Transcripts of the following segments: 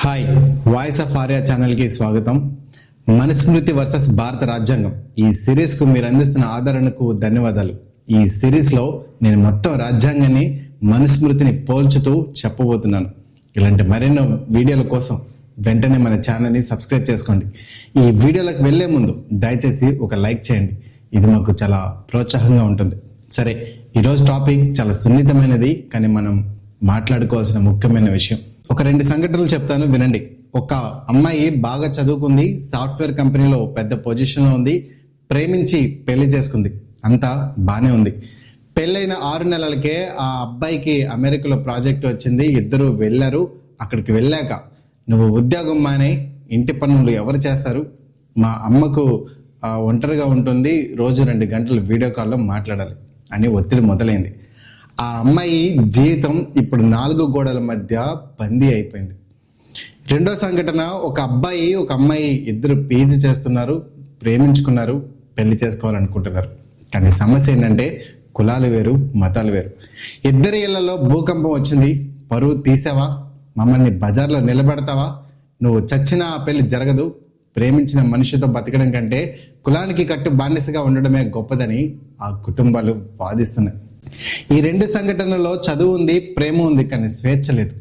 Hi, voice of Arya ఛానల్కి స్వాగతం. Manusmriti versus భారత రాజ్యాంగం ఈ సిరీస్కు మీరు అందిస్తున్న ఆదరణకు ధన్యవాదాలు. ఈ సిరీస్లో నేను మొత్తం రాజ్యాంగాన్ని మనుస్మృతిని పోల్చుతూ చెప్పబోతున్నాను. ఇలాంటి మరెన్నో వీడియోల కోసం వెంటనే మన ఛానల్ని సబ్స్క్రైబ్ చేసుకోండి. ఈ వీడియోలకు వెళ్లే ముందు దయచేసి ఒక లైక్ చేయండి, ఇది మాకు చాలా ప్రోత్సాహంగా ఉంటుంది. సరే, ఈరోజు టాపిక్ చాలా సున్నితమైనది, కానీ మనం మాట్లాడుకోవాల్సిన ముఖ్యమైన విషయం. ఒక 2 సంఘటనలు చెప్తాను, వినండి. ఒక అమ్మాయి బాగా చదువుకుంది, సాఫ్ట్వేర్ కంపెనీలో పెద్ద పొజిషన్లో ఉంది, ప్రేమించి పెళ్లి చేసుకుంది, అంతా బాగానే ఉంది. పెళ్ళైన 6 నెలలకే ఆ అబ్బాయికి అమెరికాలో ప్రాజెక్ట్ వచ్చింది. ఇద్దరు వెళ్ళారు. అక్కడికి వెళ్ళాక, నువ్వు ఉద్యోగం మానే, ఇంటి పనులు ఎవరు చేస్తారు, మా అమ్మకు ఒంటరిగా ఉంటుంది, రోజు 2 గంటలు వీడియో కాల్లో మాట్లాడాలి అని ఒత్తిడి మొదలైంది. ఆ అమ్మాయి జీవితం ఇప్పుడు 4 గోడల మధ్య బందీ అయిపోయింది. రెండో సంఘటన, ఒక అబ్బాయి ఒక అమ్మాయి ఇద్దరు పీజీ చేస్తున్నారు, ప్రేమించుకున్నారు, పెళ్లి చేసుకోవాలనుకుంటున్నారు. కానీ సమస్య ఏంటంటే కులాలు వేరు, మతాలు వేరు. ఇద్దరి ఇళ్లలో భూకంపం వచ్చింది. పరువు తీసావా, మమ్మల్ని బజార్లో నిలబెడతావా, నువ్వు చచ్చినా ఆ పెళ్లి జరగదు, ప్రేమించిన మనిషితో బతకడం కంటే కులానికి కట్టు బానిసగా ఉండడమే గొప్పదని ఆ కుటుంబాలు వాదిస్తున్నాయి. ఈ 2 సంఘటనలలో చదువు ఉంది, ప్రేమ ఉంది, కానీ స్వేచ్ఛ లేదు,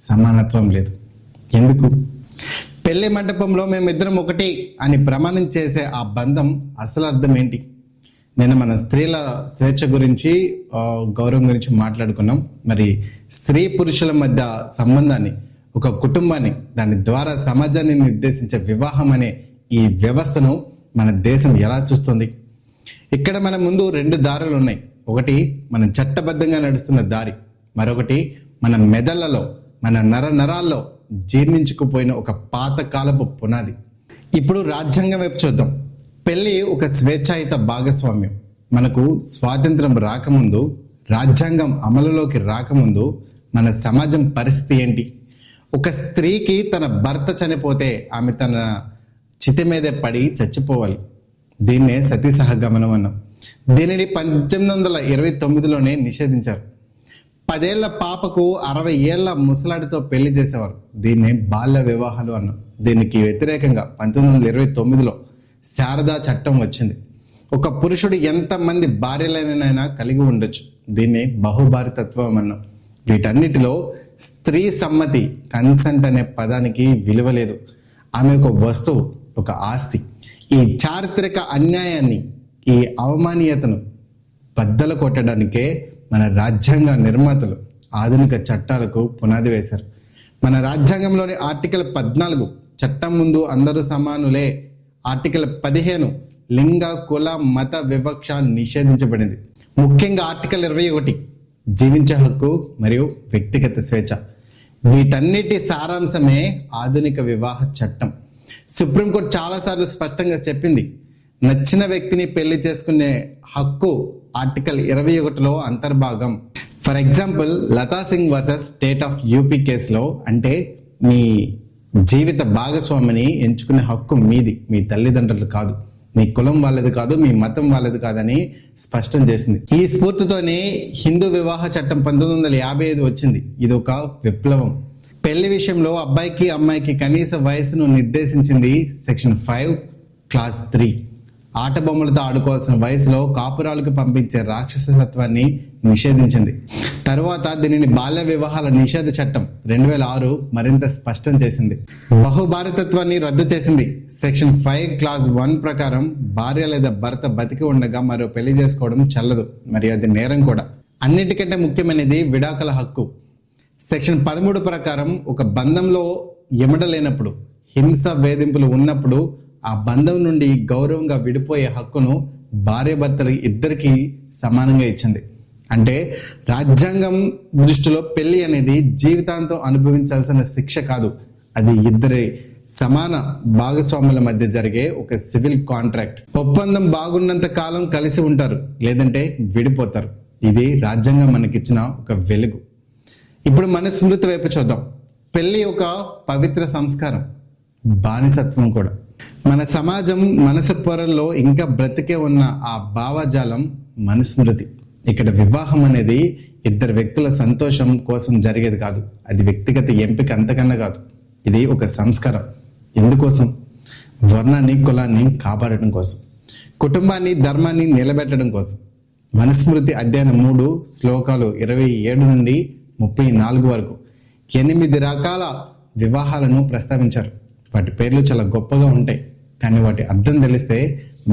సమానత్వం లేదు. ఎందుకు? పెళ్లి మండపంలో మేమిద్దరం ఒకటి అని ప్రమాణం చేసే ఆ బంధం అసలు అర్థం ఏంటి? నేను మన స్త్రీల స్వేచ్ఛ గురించి, గౌరవం గురించి మాట్లాడుకున్నాం. మరి స్త్రీ పురుషుల మధ్య సంబంధాన్ని, ఒక కుటుంబాన్ని, దాని ద్వారా సమాజాన్ని నిర్దేశించే వివాహం అనే ఈ వ్యవస్థను మన దేశం ఎలా చూస్తుంది? ఇక్కడ మన ముందు 2 దారులు ఉన్నాయి. ఒకటి మనం చట్టబద్ధంగా నడుస్తున్న దారి, మరొకటి మన మెదళ్లలో, మన నరాల్లో జీర్ణించుకుపోయిన ఒక పాతకాలపు పునాది. ఇప్పుడు రాజ్యాంగం వైపు చూద్దాం. పెళ్లి ఒక స్వేచ్ఛాయుత భాగస్వామ్యం. మనకు స్వాతంత్రం రాకముందు, రాజ్యాంగం అమలులోకి రాకముందు మన సమాజం పరిస్థితి ఏంటి? ఒక స్త్రీకి తన భర్త చనిపోతే ఆమె తన చితి మీదే పడి చచ్చిపోవాలి. దీన్నే సతీ సహగమనం అన్నాం. దీనిని 1829లోనే నిషేధించారు. 10 ఏళ్ల పాపకు 60 ఏళ్ల ముసలాడితో పెళ్లి చేసేవారు. దీన్ని బాల్య వివాహాలు అన్నాం. దీనికి వ్యతిరేకంగా 1929లో శారదా చట్టం వచ్చింది. ఒక పురుషుడు ఎంతమంది భార్యలైనా కలిగి ఉండొచ్చు. దీన్ని బహుభార్తత్వం అన్నాం. వీటన్నిటిలో స్త్రీ సమ్మతి, కన్సెంట్ అనే పదానికి విలువ లేదు. ఆమె ఒక వస్తువు, ఒక ఆస్తి. ఈ చారిత్రక అన్యాయాన్ని, ఈ అవమానీయతను బద్దలు కొట్టడానికే మన రాజ్యాంగ నిర్మాతలు ఆధునిక చట్టాలకు పునాది వేశారు. మన రాజ్యాంగంలోని ఆర్టికల్ 14 చట్టం ముందు అందరూ సమానులే, ఆర్టికల్ 15 లింగ కుల మత వివక్ష నిషేధించబడింది. ముఖ్యంగా ఆర్టికల్ 21 జీవించే హక్కు మరియు వ్యక్తిగత స్వేచ్ఛ. వీటన్నిటి సారాంశమే ఆధునిక వివాహ చట్టం. సుప్రీంకోర్టు చాలాసార్లు స్పష్టంగా చెప్పింది, నచ్చిన వ్యక్తిని పెళ్లి చేసుకునే హక్కు ఆర్టికల్ 21లో అంతర్భాగం. For example, Lata Singh versus state of UP కేసులో, అంటే మీ జీవిత భాగస్వామిని ఎంచుకునే హక్కు మీది, మీ తల్లిదండ్రులు కాదు, మీ కులం వాళ్ళది కాదు, మీ మతం వాళ్ళది కాదని స్పష్టం చేసింది. ఈ స్ఫూర్తితోనే హిందూ వివాహ చట్టం 1955 వచ్చింది. ఇది ఒక విప్లవం. పెళ్లి విషయంలో అబ్బాయికి అమ్మాయికి కనీస వయసును నిర్దేశించింది సెక్షన్ 5 క్లాస్ 3. ఆట బొమ్మలతో ఆడుకోవాల్సిన వయసులో కాపురాలకు పంపించే రాక్షసత్వాన్ని నిషేధించింది. తరువాత దీనిని బాల్య వివాహాల నిషేధ చట్టం 2006 మరింత స్పష్టం చేసింది. బహుభారతత్వాన్ని రద్దు చేసింది. సెక్షన్ 5 క్లాస్ 1 ప్రకారం భార్య లేదా భర్త బతికి ఉండగా మరో పెళ్లి చేసుకోవడం చెల్లదు, మరియు అది నేరం కూడా. అన్నిటికంటే ముఖ్యమైనది విడాకుల హక్కు. సెక్షన్ 13 ప్రకారం ఒక బంధంలో ఎమడలేనప్పుడు, హింస వేధింపులు ఉన్నప్పుడు ఆ బంధం నుండి గౌరవంగా విడిపోయే హక్కును భార్యాభర్తలు ఇద్దరికీ సమానంగా ఇచ్చింది. అంటే రాజ్యాంగం దృష్టిలో పెళ్లి అనేది జీవితాంతం అనుభవించాల్సిన శిక్ష కాదు, అది ఇద్దరి సమాన భాగస్వాముల మధ్య జరిగే ఒక సివిల్ కాంట్రాక్ట్. ఒప్పందం బాగున్నంత కాలం కలిసి ఉంటారు, లేదంటే విడిపోతారు. ఇది రాజ్యాంగం మనకిచ్చిన ఒక వెలుగు. ఇప్పుడు మనుస్మృతి వైపు చూద్దాం. పెళ్లి ఒక పవిత్ర సంస్కారం, బానిసత్వం కూడా. మన సమాజం మనసు పొరల్లో ఇంకా బ్రతికే ఉన్న ఆ భావజాలం మనుస్మృతి. ఇక్కడ వివాహం అనేది ఇద్దరు వ్యక్తుల సంతోషం కోసం జరిగేది కాదు, అది వ్యక్తిగత ఎంపిక అంతకన్నా కాదు. ఇది ఒక సంస్కారం. ఎందుకోసం? వర్ణాన్ని కులాన్ని కాపాడటం కోసం, కుటుంబాన్ని ధర్మాన్ని నిలబెట్టడం కోసం. మనుస్మృతి అధ్యాయం 3 శ్లోకాలు 27 నుండి 34 వరకు 8 రకాల వివాహాలను ప్రస్తావించారు. వాటి పేర్లు చాలా గొప్పగా ఉంటాయి, కానీ వాటి అర్థం తెలిస్తే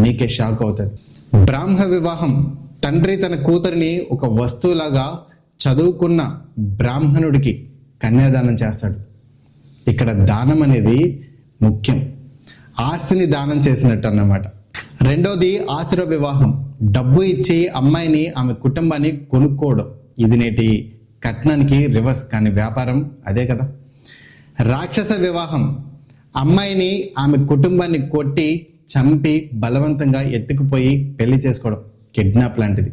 మీకే షాక్ అవుతుంది. బ్రాహ్మ వివాహం, తండ్రి తన కూతురిని ఒక వస్తువులాగా చదువుకున్న బ్రాహ్మణుడికి కన్యాదానం చేస్తాడు. ఇక్కడ దానం అనేది ముఖ్యం, ఆస్తిని దానం చేసినట్టు అన్నమాట. రెండోది ఆసుర వివాహం, డబ్బు ఇచ్చి అమ్మాయిని ఆమె కుటుంబాన్ని కొనుక్కోవడం. ఇది నేటి కట్నానికి రివర్స్, కానీ వ్యాపారం అదే కదా. రాక్షస వివాహం, అమ్మాయిని ఆమె కుటుంబాన్ని కొట్టి చంపి బలవంతంగా ఎత్తుకుపోయి పెళ్లి చేసుకోవడం, కిడ్నాప్ లాంటిది.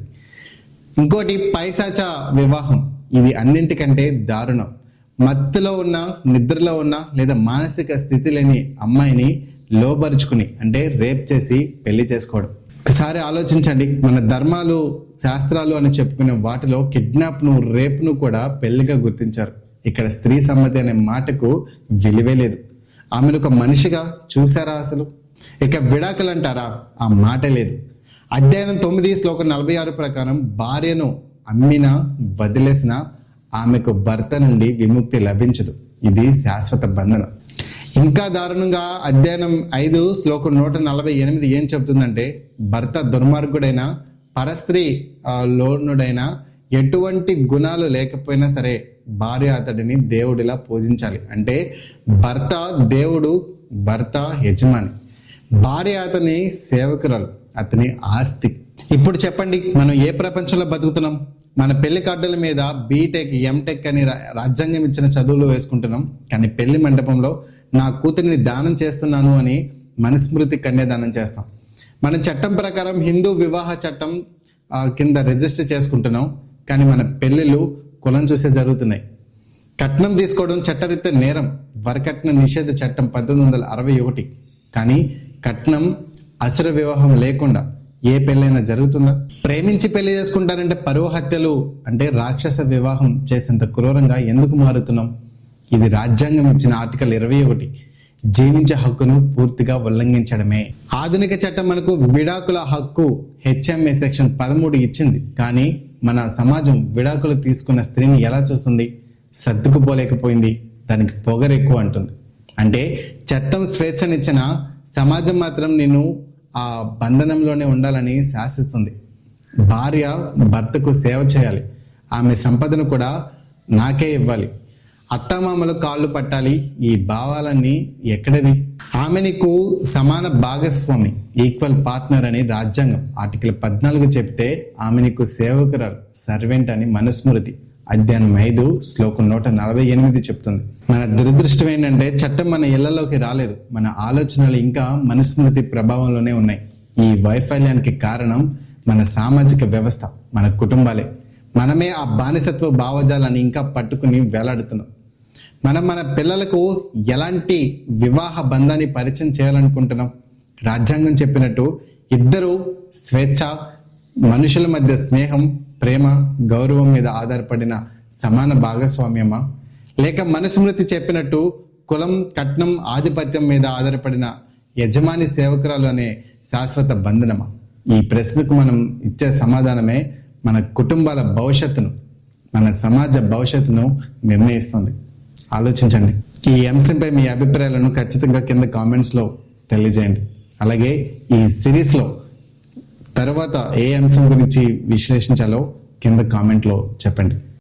ఇంకోటి పైశాచ వివాహం, ఇది అన్నింటికంటే దారుణం. మత్తులో ఉన్న, నిద్రలో ఉన్న లేదా మానసిక స్థితి లేని అమ్మాయిని లోబరుచుకుని అంటే రేప్ చేసి పెళ్లి చేసుకోవడం. ఒకసారి ఆలోచించండి, మన ధర్మాలు శాస్త్రాలు అని చెప్పుకునే వాటిలో కిడ్నాప్ను రేప్ను కూడా పెళ్లిగా గుర్తించారు. ఇక్కడ స్త్రీ సమ్మతి అనే మాటకు విలువే లేదు. ఆమెను ఒక మనిషిగా చూసారా అసలు? ఇక విడాకులు అంటారా? ఆ మాట లేదు. అధ్యాయం 9 శ్లోకం 46 ప్రకారం భార్యను అమ్మినా వదిలేసినా ఆమెకు భర్త నుండి విముక్తి లభించదు. ఇది శాశ్వత బంధనం. ఇంకా దారుణంగా అధ్యాయం 5 శ్లోకం 148 ఏం చెబుతుందంటే, భర్త దుర్మార్గుడైన పరస్త్రీ లోనుడైన ఎటువంటి గుణాలు లేకపోయినా సరే భార్య అతడిని దేవుడిలా పూజించాలి. అంటే భర్త దేవుడు, భర్త యజమాని, భార్య అతని సేవకురాలు, అతని ఆస్తి. ఇప్పుడు చెప్పండి, మనం ఏ ప్రపంచంలో బతుకుతున్నాం? మన పెళ్లి కార్డుల మీద బీటెక్, ఎంటెక్ అని రాజ్యాంగం ఇచ్చిన చదువులు వేసుకుంటున్నాం, కానీ పెళ్లి మండపంలో నా కూతురిని దానం చేస్తున్నాను అని మనుస్మృతి కన్యాదానం చేస్తాం. మన చట్టం ప్రకారం హిందూ వివాహ చట్టం కింద రిజిస్టర్ చేసుకుంటున్నాం, కానీ మన పెళ్ళిళ్ళు కులం చూసే జరుగుతున్నాయి. కట్నం తీసుకోవడం చట్టరీత్యా నేరం, వరకట్న నిషేధ చట్టం 1961. కానీ కట్నం, అసుర వివాహం లేకుండా ఏ పెళ్ళైనా జరుగుతుందా? ప్రేమించి పెళ్లి చేసుకుంటారంటే పరువు హత్యలు అంటే రాక్షస వివాహం చేసేంత క్రూరంగా ఎందుకు మారుతున్నాం? ఇది రాజ్యాంగం ఇచ్చిన ఆర్టికల్ 21 జీవించే హక్కును పూర్తిగా ఉల్లంఘించడమే. ఆధునిక చట్టం మనకు విడాకుల హక్కు HMA సెక్షన్ 13 ఇచ్చింది, కానీ మన సమాజం విడాకులు తీసుకున్న స్త్రీని ఎలా చూస్తుంది? సర్దుకుపోలేకపోయింది, దానికి పొగరు ఎక్కువ అంటుంది. అంటే చట్టం స్వేచ్ఛనిచ్చిన సమాజం మాత్రం నేను ఆ బంధనంలోనే ఉండాలని శాసిస్తుంది. భార్య భర్తకు సేవ చేయాలి, ఆమె సంపదను కూడా నాకే ఇవ్వాలి, అత్తమామలు కాళ్ళు పట్టాలి. ఈ భావాలన్నీ ఎక్కడవి? ఆమె నీకు సమాన భాగస్వామి, ఈక్వల్ పార్ట్నర్ అని రాజ్యాంగం ఆర్టికల్ 14 చెప్తే ఆమె నీకు సేవకురాలు, సర్వెంట్ అని మనుస్మృతి అధ్యాయం 5 శ్లోకం 148 చెప్తుంది. మన దురదృష్టం ఏంటంటే చట్టం మన ఇళ్లలోకి రాలేదు, మన ఆలోచనలు ఇంకా మనుస్మృతి ప్రభావంలోనే ఉన్నాయి. ఈ వైఫల్యానికి కారణం మన సామాజిక వ్యవస్థ, మన కుటుంబాలే. మనమే ఆ బానిసత్వ భావజాలాన్ని ఇంకా పట్టుకుని వేలాడుతున్నాం. మనం మన పిల్లలకు ఎలాంటి వివాహ బంధాన్ని పరిచయం చేయాలనుకుంటున్నాం? రాజ్యాంగం చెప్పినట్టు ఇద్దరు స్వేచ్ఛ, మనుషుల మధ్య స్నేహం, ప్రేమ, గౌరవం మీద ఆధారపడిన సమాన భాగస్వామ్యమా? లేక మనుస్మృతి చెప్పినట్టు కులం, కట్నం, ఆధిపత్యం మీద ఆధారపడిన యజమాని సేవకురాలు అనే శాశ్వత బంధనమా? ఈ ప్రశ్నకు మనం ఇచ్చే సమాధానమే మన కుటుంబాల భవిష్యత్తును, మన సమాజ భవిష్యత్తును నిర్ణయిస్తుంది. ఆలోచించండి. ఈ అంశంపై మీ అభిప్రాయాలను ఖచ్చితంగా కింద కామెంట్స్లో తెలియజేయండి. అలాగే ఈ సిరీస్లో తర్వాత ఏ అంశం గురించి విశ్లేషించాలో కింద కామెంట్లో చెప్పండి.